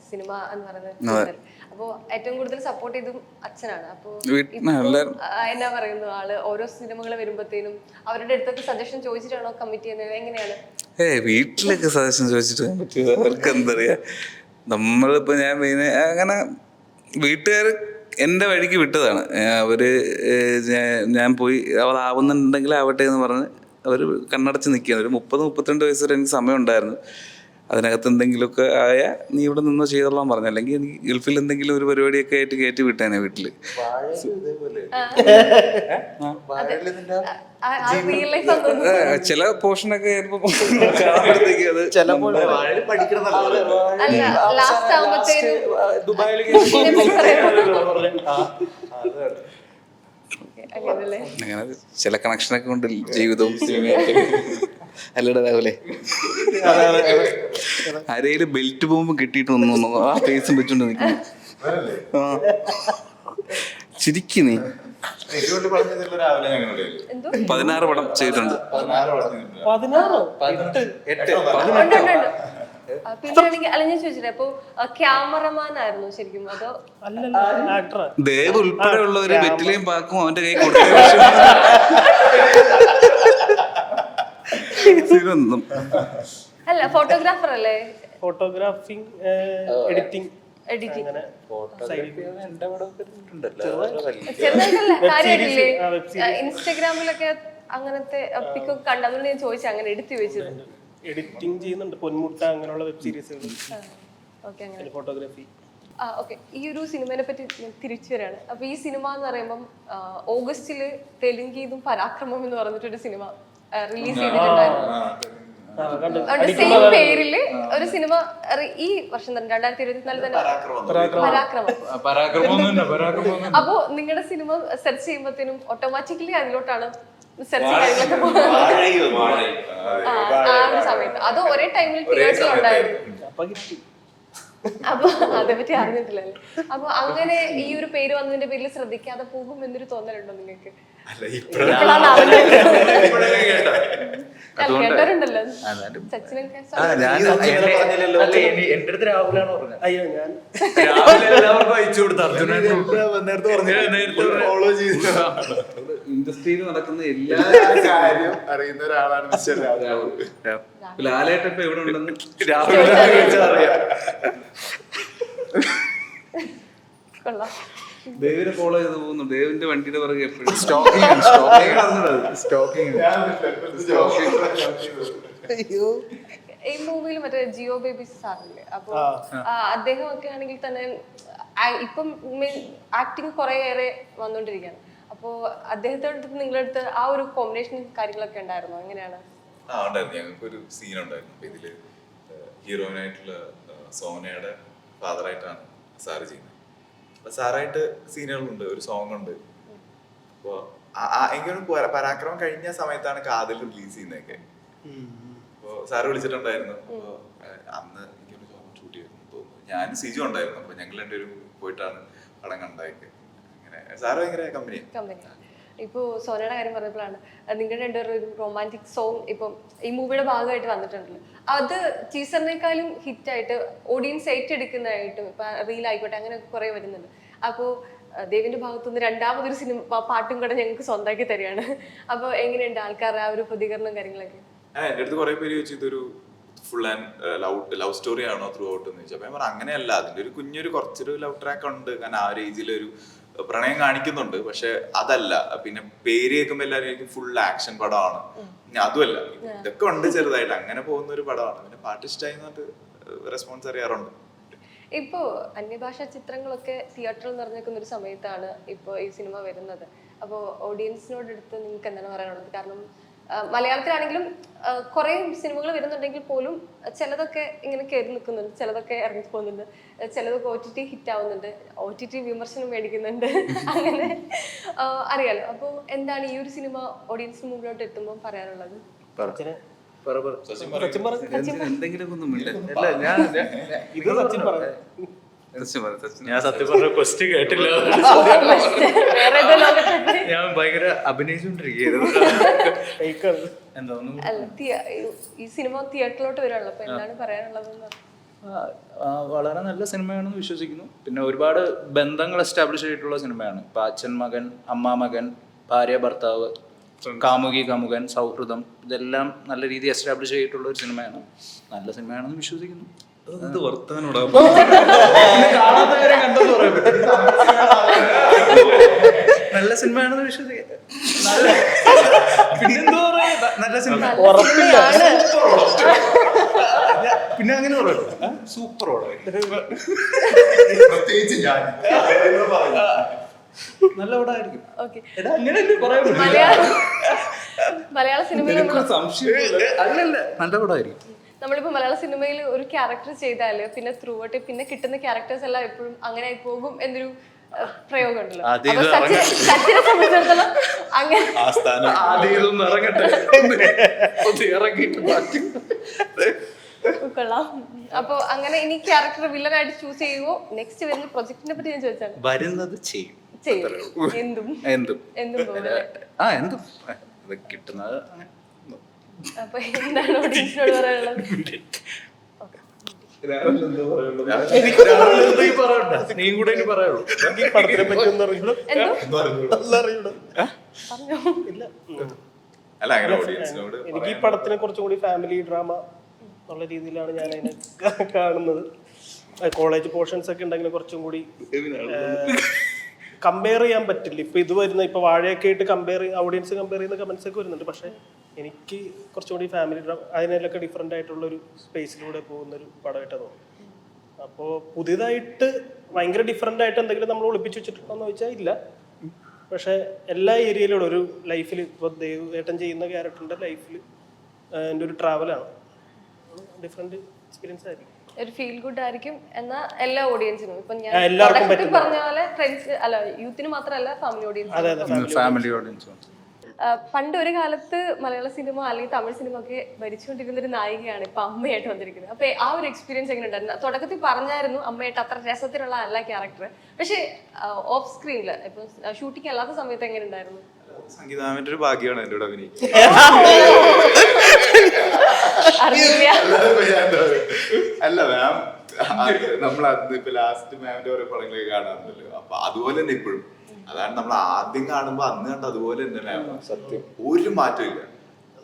സിനിമ എന്ന് പറയുന്നത്. അപ്പോ ഏറ്റവും കൂടുതൽ സപ്പോർട്ട് ചെയ്തും അച്ഛനാണ്. അപ്പോ എന്നാ പറയുന്നു ആള് ഓരോ സിനിമകൾ വരുമ്പോഴത്തേനും അവരുടെ അടുത്തൊക്കെ സജഷൻ ചോദിച്ചിട്ടാണോ കമ്മിറ്റ് ചെയ്യുന്നത്, എങ്ങനെയാണ്? വീട്ടിലൊക്കെ സജഷൻ ചോദിച്ചിട്ട് പറ്റുമോ? അവർക്ക് എന്താ പറയാ, നമ്മളിപ്പോ ഞാൻ പിന്നെ അങ്ങനെ വീട്ടുകാർ എൻ്റെ വഴിക്ക് വിട്ടതാണ്. അവര് ഞാൻ പോയി അവളാവുന്നുണ്ടെങ്കിൽ ആവട്ടെ എന്ന് പറഞ്ഞ് അവർ കണ്ണടച്ച് നിൽക്കുകയാണ്. ഒരു 30-32 വയസ്സ് വരെ എനിക്ക് സമയം ഉണ്ടായിരുന്നു. അതിനകത്ത് എന്തെങ്കിലുമൊക്കെ ആയാൽ നീ ഇവിടെ നിന്നോ ചെയ്തോളാൻ പറഞ്ഞു. അല്ലെങ്കിൽ എനിക്ക് ഗൾഫിൽ എന്തെങ്കിലും ഒരു പരിപാടിയൊക്കെ ആയിട്ട് കയറ്റി വിട്ടേനെ വീട്ടില്. ചില പോർഷനൊക്കെ കാണുമ്പോഴത്തേക്ക് അത് അങ്ങനെ ചില കണക്ഷനൊക്കെ ഉണ്ട് ജീവിതവും സിനിമയൊക്കെ. അല്ലടാ രാവിലെ ആരെയും ബെൽറ്റ് പോകുമ്പോ കിട്ടിയിട്ടൊന്നും ആ ഫേസും വെച്ചോണ്ട് നിൽക്കുന്നു. ചിരിക്കു നീ. 16 പടം ചെയ്തിട്ടുണ്ട്. പിന്നെയാണെങ്കിൽ അല്ല ഞാൻ ചോദിച്ചില്ലേ, അപ്പൊ ക്യാമറമാൻ ആയിരുന്നു ശരിക്കും അതോ? ദേവ് ഉൾപ്പെടെ ഉള്ളവര് വെറ്റിലയും പാക്കും അവന്റെ കൈ കൊടുത്തു. അല്ല ഫോട്ടോഗ്രാഫർ അല്ലേ? Photographing, editing. കാര്യമായിട്ടില്ലേ ഇൻസ്റ്റാഗ്രാമിലൊക്കെ അങ്ങനത്തെ പിക്കൊക്കെ കണ്ടു, അതുകൊണ്ട് ഞാൻ ചോദിച്ചു അങ്ങനെ എടുത്തു വെച്ചത്. എഡിറ്റിംഗ് ചെയ്യുന്നുണ്ട്, പൊന്മുട്ട അങ്ങനെയുള്ള വെബ് സീരീസുകൾ, ഫോട്ടോഗ്രാഫി. ഓക്കെ, ഈ ഒരു സിനിമയെ പറ്റി ഞാൻ തിരിച്ചു വരികയാണ്. അപ്പൊ ഈ സിനിമ എന്ന് പറയുമ്പം ഓഗസ്റ്റില് തെലുങ്കീതും പരാക്രമം എന്ന് പറഞ്ഞിട്ടൊരു സിനിമ റിലീസ് ചെയ്തിട്ടുണ്ടായിരുന്നു. സെയിം പേരില് ഒരു സിനിമ ഈ വർഷം തന്നെ 2024 തന്നെ പരാക്രമം. അപ്പോ നിങ്ങളുടെ സിനിമ സെർച്ച് ചെയ്യുമ്പോഴത്തേനും ഓട്ടോമാറ്റിക്കലി അതിലോട്ടാണ് സെർച്ച് കാര്യങ്ങളൊക്കെ ആ ഒരു സമയത്ത്. അത് ഒരേ ടൈമിൽ തിയേറ്ററിലുണ്ടായിരുന്നു. അപ്പൊ അതേപറ്റി അറിഞ്ഞിട്ടില്ലല്ലേ? അപ്പൊ അങ്ങനെ ഈ ഒരു പേര് വന്നതിന്റെ പേരിൽ ശ്രദ്ധിക്കാതെ പോകും എന്നൊരു തോന്നലുണ്ടോ നിങ്ങൾക്ക്? കേട്ടവരുണ്ടല്ലോ സച്ചിനൊക്കെ. എന്റെ അടുത്ത് രാഹുലാണ് പറഞ്ഞത്. അയ്യോ ഞാൻ എല്ലാവർക്കും അയച്ചു കൊടുത്ത ഇൻഡസ്ട്രിയിൽ നടക്കുന്ന എല്ലാ കാര്യം അറിയുന്ന ഒരാളാണ് ലാലേട്ടൻ ഇപ്പൊ എവിടെ ഉണ്ടെന്ന് കൊള്ളാം. ദേവിനെ ഫോളോ ചെയ്ത് പോകുന്നു. ദേവിന്റെ വണ്ടിയുടെ പുറകെ എപ്പോഴും ഈ മൂവിയിൽ മറ്റേ ജിയോ ബേബി സാറില്ലേ, അപ്പൊ അദ്ദേഹം ഒക്കെ ആണെങ്കിൽ തന്നെ ഇപ്പം ആക്ടിങ് കുറെ ഏറെ വന്നോണ്ടിരിക്കുകയാണ്. അപ്പോ അദ്ദേഹത്തോട് നിങ്ങളുടെ അടുത്ത് ആ ഒരു കോമ്പിനേഷൻ കാര്യങ്ങളൊക്കെ ഉണ്ടായിരുന്നോ? എങ്ങനെയാണ്? ഉണ്ടായിരുന്നു. ഞങ്ങൾക്കൊരു സീൻ ഉണ്ടായിരുന്നു. അപ്പൊ ഇതില് ഹീറോയിനായിട്ടുള്ള സോനയുടെ ഫാദറായിട്ടാണ് സാറ് ചെയ്യുന്നത്. അപ്പൊ സാറായിട്ട് സീനുകളുണ്ട്, ഒരു സോങ് ഉണ്ട്. അപ്പൊ എനിക്കൊരു പരാക്രമം കഴിഞ്ഞ സമയത്താണ് കാതിൽ റിലീസ് ചെയ്യുന്നതൊക്കെ. അപ്പൊ സാറ് വിളിച്ചിട്ടുണ്ടായിരുന്നു. അപ്പൊ അന്ന് എനിക്കൊരു സോങ് ഷൂട്ട് ചെയ്തിരുന്നു. അപ്പൊ ഞാൻ സിജു ഉണ്ടായിരുന്നു. അപ്പൊ ഞങ്ങൾ രണ്ടുപേരും പോയിട്ടാണ് പടം കണ്ടായത്. അങ്ങനെ സാറ് ഭയങ്കര കമ്പനി. ഇപ്പോൾ സോനയുടെ കാര്യം പറഞ്ഞപ്പോഴാണ് നിങ്ങളുടെ രണ്ടുപേരും ഒരു റൊമാൻറ്റിക് സോങ് ഇപ്പം ഈ മൂവിയുടെ ഭാഗമായിട്ട് വന്നിട്ടുണ്ടല്ലോ. അത് ടീസറിനേക്കാളും ഹിറ്റായിട്ട് ഓഡിയൻസ് ഏറ്റെടുക്കുന്നതായിട്ടും ഇപ്പം റീൽ ആയിക്കോട്ടെ അങ്ങനെയൊക്കെ കുറേ വരുന്നുണ്ട്. അപ്പോൾ ദേവിന്റെ ഭാഗത്തുനിന്ന് രണ്ടാമതൊരു സിനിമ പാട്ടും കൂടെ ഞങ്ങൾക്ക് സ്വന്തമാക്കി തരികയാണ്. അപ്പോൾ എങ്ങനെയുണ്ട് ആൾക്കാരുടെ ആ ഒരു പ്രതികരണം കാര്യങ്ങളൊക്കെ? എൻ്റെ അടുത്ത് കുറെ പേര് ചോദിച്ചു ഇതൊരു ഫുൾ ആൻഡ് ലവ് സ്റ്റോറി ആണോ ത്രൂ ഔട്ട് എന്ന് ചോദിച്ചു. അപ്പൊ ഞാൻ പറഞ്ഞു അങ്ങനെയല്ല, അതിന്റെ ഒരു കുഞ്ഞൊരു കുറച്ചൊരു ലവ് ട്രാക്ക് ഉണ്ട്. കാരണം ആ ഒരു ഏജിലൊരു പ്രണയം കാണിക്കുന്നുണ്ട്, പക്ഷെ അതല്ല. പിന്നെ പേര് കേൾക്കുമ്പോൾ എല്ലാവരും ഫുൾ ആക്ഷൻ പടമാണ്. അതുമല്ല, ഇതൊക്കെ ഉണ്ട് ചെറുതായിട്ട്. അങ്ങനെ പോകുന്ന ഒരു പടമാണ്. പിന്നെ പാട്ട് ഇഷ്ടമായി എന്നിട്ട് റെസ്പോൺസ് അറിയാറുണ്ട്. ഇപ്പോ അന്യഭാഷാ ചിത്രങ്ങളൊക്കെ തിയേറ്ററിൽ നിറഞ്ഞിരിക്കുന്ന ഒരു സമയത്താണ് ഇപ്പോൾ ഈ സിനിമ വരുന്നത്. അപ്പോൾ ഓഡിയൻസിനോട് അടുത്ത് നിങ്ങൾക്ക് എന്താണ് പറയാനുള്ളത്? കാരണം മലയാളത്തിലാണെങ്കിലും കുറേ സിനിമകൾ വരുന്നുണ്ടെങ്കിൽ പോലും ചിലതൊക്കെ ഇങ്ങനെ കയറി നിൽക്കുന്നുണ്ട്, ചിലതൊക്കെ ഇറങ്ങി പോകുന്നുണ്ട്, ചിലതൊക്കെ OTT ഹിറ്റ് ആവുന്നുണ്ട്, OTT വിമർശനം മേടിക്കുന്നുണ്ട്. അങ്ങനെ അറിയാലോ. അപ്പോൾ എന്താണ് ഈ ഒരു സിനിമ ഓഡിയൻസിന് മുമ്പിലോട്ട് എത്തുമ്പോൾ പറയാനുള്ളത്? എന്തെങ്കിലും ഒന്നും ഇല്ല. ഇത് സച്ചിൻ പറഞ്ഞു. ഞാൻ സത്യം പറഞ്ഞ ക്വസ്റ്റ്യൻ കേട്ടില്ല. വേറെ ഏതോ ലോകത്തെ ഞാൻ ഭയങ്കര അഭിനയിച്ചുകൊണ്ടിരിക്കുകയായിരുന്നു. എന്താ ഒന്നും അല്ല, ഈ സിനിമ തിയേറ്ററിലോട്ട് വരാണല്ലോ, അപ്പൊ എന്താണ് പറയാനുള്ളതെന്ന്? വളരെ നല്ല സിനിമയാണെന്ന് വിശ്വസിക്കുന്നു. പിന്നെ ഒരുപാട് ബന്ധങ്ങൾ എസ്റ്റാബ്ലിഷ് ചെയ്തിട്ടുള്ള സിനിമയാണ്. ഇപ്പം അച്ഛൻ മകൻ, അമ്മ മകൻ, ഭാര്യ ഭർത്താവ്, കാമുകി കാമുകൻ, സൗഹൃദം, ഇതെല്ലാം നല്ല രീതിയിൽ എസ്റ്റാബ്ലിഷ് ചെയ്തിട്ടുള്ള ഒരു സിനിമയാണ്. നല്ല സിനിമയാണെന്ന് വിശ്വസിക്കുന്നു. നല്ല സിനിമയാണെന്ന് വിശ്വസിക്കാം. പിന്നെന്തോ നല്ല സിനിമ പിന്നെ അങ്ങനെ പറയല്ലോ, സൂപ്പർ പ്രത്യേകിച്ച് ഞാൻ നല്ല പടമായിരിക്കും. ഓക്കെ, അങ്ങനെയല്ലേ പറയാൻ മലയാള സിനിമയിൽ അല്ലല്ല, നല്ല പടമായിരിക്കും. നമ്മളിപ്പോ മലയാള സിനിമയിൽ ഒരു ക്യാരക്ടർ ചെയ്താല് പിന്നെ ത്രൂ ഔട്ട് പിന്നെ കിട്ടുന്ന ക്യാരക്ടേഴ്സ് എല്ലാം എപ്പോഴും അങ്ങനെ ആയി പോകും എന്നൊരു പ്രയോഗം ഉണ്ടല്ലോ. അപ്പൊ സച്ചിനെ സംബന്ധിച്ചിടത്തോളം അങ്ങനെ കൊള്ളാം. അപ്പൊ അങ്ങനെ ഇനി ക്യാരക്ടർ വില്ലനായിട്ട് ചൂസ് ചെയ്യുമോ? നെക്സ്റ്റ് വരുന്ന പ്രൊജക്ടിനെ പറ്റി ഞാൻ ചോദിച്ചാണ്. വരുന്നത് ചെയ്യും, എന്തും എന്തും എന്തും പോലെ. എന്തും കിട്ടുന്നത്. അപ്പൊ എന്താണ് ഓഡിയൻസിനോട് പറയാനുള്ളത്? നീ കൂടെ ഇനി പറയുള്ളൂ. ഈ പടത്തിനെ പറ്റി ഒന്നും അറിയില്ല. അല്ല, അങ്ങനെ ഓഡിയൻസിനോട് എനിക്ക് ഈ പടത്തിനെ കുറച്ചും കൂടി ഫാമിലി ഡ്രാമ എന്നുള്ള രീതിയിലാണ് ഞാൻ അതിനെ കാണുന്നത്. കോളേജ് പോർഷൻസ് ഒക്കെ ഉണ്ടെങ്കിൽ കുറച്ചും കൂടി കമ്പയർ ചെയ്യാൻ പറ്റില്ല. ഇപ്പൊ ഇത് വരുന്ന ഇപ്പൊ വാഴയൊക്കെ ആയിട്ട് ഓഡിയൻസ് കമ്പയർ ചെയ്യുന്ന കമന്റ്സ് ഒക്കെ വരുന്നുണ്ട്. പക്ഷെ എനിക്ക് കുറച്ചും കൂടി ഫാമിലി ഡ്രാമ അതിനൊക്കെ ഡിഫറെന്റ് ആയിട്ടുള്ള ഒരു സ്പേസിലൂടെ പോകുന്ന ഒരു പടമായിട്ടാണ് തോന്നുന്നത്. അപ്പോൾ പുതിയതായിട്ട് ഭയങ്കര ഡിഫറെന്റ് ആയിട്ട് എന്തെങ്കിലും നമ്മൾ ഒളിപ്പിച്ച് വെച്ചിട്ടുണ്ടോ എന്ന് ചോദിച്ചാൽ ഇല്ല. പക്ഷെ എല്ലാ ഏരിയയിലും ഒരു ലൈഫിൽ ഇപ്പോൾ ദേവേട്ടൻ ചെയ്യുന്ന ക്യാരക്ടറിന്റെ ലൈഫിൽ എൻ്റെ ഒരു ട്രാവലാണ്. ഡിഫറെന്റ് എക്സ്പീരിയൻസ് ആയിരിക്കും, ഒരു ഫീൽ ഗുഡ് ആയിരിക്കും. എന്നാ എല്ലാ ഓഡിയൻസിനും ഇപ്പൊ ഞാൻ എല്ലാവർക്കും തുടക്കത്തിൽ പറഞ്ഞ പോലെ ഫ്രണ്ട്സ് അല്ല, യൂത്തിന് മാത്രമല്ല ഫാമിലി ഓഡിയൻസ്. Family audience. പണ്ട് ഒരു കാലത്ത് മലയാള സിനിമ അല്ലെങ്കിൽ തമിഴ് സിനിമ ഒക്കെ ഭരിച്ചുകൊണ്ടിരുന്ന ഒരു നായികയാണ് ഇപ്പൊ അമ്മയായിട്ട് വന്നിരിക്കുന്നത്. അപ്പൊ ആ ഒരു എക്സ്പീരിയൻസ് എങ്ങനെ ഉണ്ടായിരുന്നു? തുടക്കത്തിൽ പറഞ്ഞായിരുന്നു അമ്മയായിട്ട് അത്ര രസത്തിലുള്ള അല്ല ക്യാരക്ടർ. പക്ഷെ ഓഫ് സ്ക്രീനില് ഇപ്പൊ ഷൂട്ടിംഗ് അല്ലാത്ത സമയത്ത് എങ്ങനെ ഉണ്ടായിരുന്നു? സംഗീതാവിന്റെ ഒരു ഭാഗ്യമാണ് എൻ്റെ കൂടെ അഭിനയിക്കുന്നത്. അല്ല മാം, നമ്മൾ അന്ന് ഇപ്പൊ ലാസ്റ്റ് മാമിന്റെ ഓരോ പടങ്ങളൊക്കെ കാണാറുണ്ടല്ലോ. അപ്പൊ അതുപോലെ തന്നെ ഇപ്പോഴും അതാണ് നമ്മൾ ആദ്യം കാണുമ്പോ അന്ന് കണ്ട അതുപോലെ തന്നെ മാം. സത്യം, ഒരു മാറ്റവും ഇല്ല.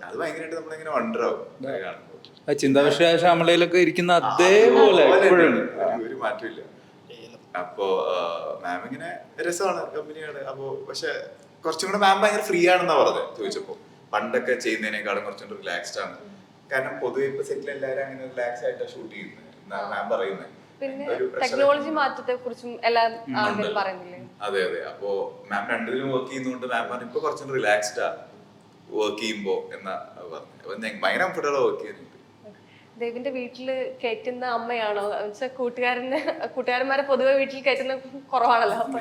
അത് ഭയങ്കരമായിട്ട് നമ്മളിങ്ങനെ വണ്ടറാവും കാണുമ്പോ. ചിന്താവിഷയ ശ്യാമളയിലൊക്കെ ഇരിക്കുന്ന അതേപോലെ ഒരു മാറ്റവും ഇല്ല. അപ്പോ മാം ഇങ്ങനെ രസമാണ്, കമ്പനിയാണ്. അപ്പോ പക്ഷെ കുറച്ചും കൂടെ മാം ഭയങ്കര ഫ്രീ ആണെന്നാ പറഞ്ഞത് ചോദിച്ചപ്പോ. പണ്ടൊക്കെ ചെയ്യുന്നതിനേക്കാളും കുറച്ചും കൂടെ റിലാക്സ്ഡ് ആണ്. കാരണം പൊതുവെ ഇപ്പൊ സെറ്റിൽ എല്ലാവരും അങ്ങനെ റിലാക്സ് ആയിട്ടാണ് ഷൂട്ട് ചെയ്യുന്നത് മാം പറയുന്നത്. പിന്നെ ടെക്നോളജി മാറ്റത്തെ കുറിച്ചും എല്ലാം ആളുകൾ പറയുന്നില്ലേ? അതെ അതെ. അപ്പോ മാം രണ്ടിലും വർക്ക് ചെയ്യുന്നതുകൊണ്ട് മാം പറഞ്ഞു ഇപ്പൊ കുറച്ചും റിലാക്സ്ഡ് ആ വർക്ക് ചെയ്യുമ്പോ എന്നാ പറഞ്ഞു. അപ്പൊ ഭയങ്കര കംഫർട്ടബിൾ വർക്ക് ചെയ്യുന്നുണ്ട്. ദേവിന്റെ വീട്ടില് കയറ്റുന്ന അമ്മയാണോ? കൂട്ടുകാരന്മാരെ പൊതുവെ വീട്ടിൽ കയറ്റുന്ന കുറവാണല്ലോ. അപ്പൊ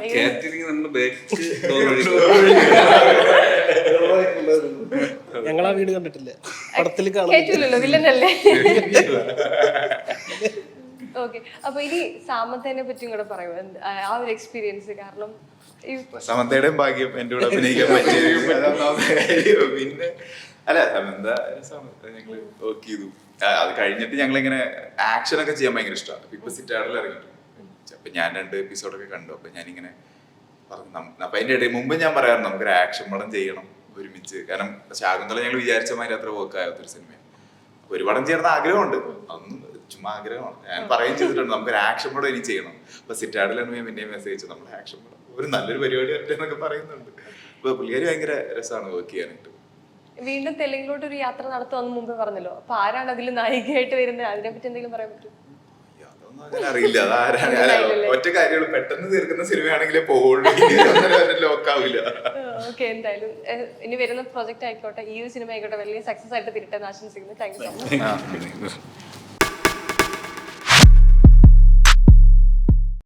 ഞങ്ങൾ ആ വീട് കണ്ടിട്ടില്ല, പടത്തിൽ കയറ്റൂലല്ലോ, വില്ലനല്ലേ? ഓക്കെ, അപ്പൊ ഇനി സാമന്തേനെ പറ്റിയും കൂടെ പറയുമോ? ആ ഒരു എക്സ്പീരിയൻസ്. കാരണം സമന്തയുടെയും ഭാഗ്യം എന്റെ കൂടെ അഭിനയിക്കാൻ പറ്റിയ. പിന്നെ അല്ല, സമന്ത ഞങ്ങള് വർക്ക് ചെയ്തു. അത് കഴിഞ്ഞിട്ട് ഞങ്ങളിങ്ങനെ ആക്ഷൻ ഒക്കെ ചെയ്യാൻ ഭയങ്കര ഇഷ്ടമാണ്. ഇപ്പൊ സിറ്റാഡിൽ ഇറങ്ങിയിട്ടുണ്ട്. അപ്പൊ ഞാൻ 2 എപ്പിസോഡൊക്കെ കണ്ടു. അപ്പൊ ഞാനിങ്ങനെ പറഞ്ഞു. അപ്പൊ അതിന്റെ ഇടയിൽ മുമ്പ് ഞാൻ പറയാറുണ്ട് നമുക്കൊരു ആക്ഷൻ പടം ചെയ്യണം ഒരുമിച്ച്. കാരണം ശാകുന്തള ഞങ്ങൾ വിചാരിച്ച മാതിരി അത്ര വർക്ക് ആകാത്തൊരു സിനിമയാണ്. ഒരു പടം ചെയ്യണമെന്ന് ആഗ്രഹമുണ്ട്, അതൊന്നും ചുമ്മാ ആഗ്രഹമാണ്. ഞാൻ പറയുകയും ചെയ്തിട്ടുണ്ട് നമുക്കൊരു ആക്ഷൻ പടം ഇനി ചെയ്യണം. അപ്പൊ സിറ്റാഡിലാണ് ഞാൻ പിന്നെ മെസ്സേജ് അയച്ചു നമ്മൾ ആക്ഷൻ പടം ഒരു നല്ലൊരു പരിപാടി ആയിട്ട് എന്നൊക്കെ പറയുന്നുണ്ട്. അപ്പൊ പുള്ളിക്കാരി ഭയങ്കര രസമാണ് വർക്ക് ചെയ്യാനായിട്ട്. വീണ്ടും തെലുങ്കിലോട്ട് ഒരു യാത്ര നടത്തുമെന്ന് മുമ്പ് പറഞ്ഞല്ലോ. അപ്പൊ ആരാണ് അതിൽ നായികയായിട്ട് വരുന്നത്? അതിനെ പറ്റി എന്തെങ്കിലും പറയാൻ പറ്റും? അതൊന്നും അങ്ങനെ അറിയില്ല. അതാരാണ് ഒറ്റ കാര്യങ്ങൾ പെട്ടെന്ന് തീർക്കുന്ന സിനിമയാണെങ്കിലേ പോകുള്ളൂ, ലോക്കാവില്ല. ഓക്കെ, എന്തായാലും ഇനി വരുന്ന പ്രൊജക്റ്റ് ആയിക്കോട്ടെ, ഈ ഒരു സിനിമ ആയിക്കോട്ടെ വലിയ സക്സസ് ആയിട്ട് തിരിട്ടെന്ന് ആശംസിക്കുന്നു. Thank you so much. ആ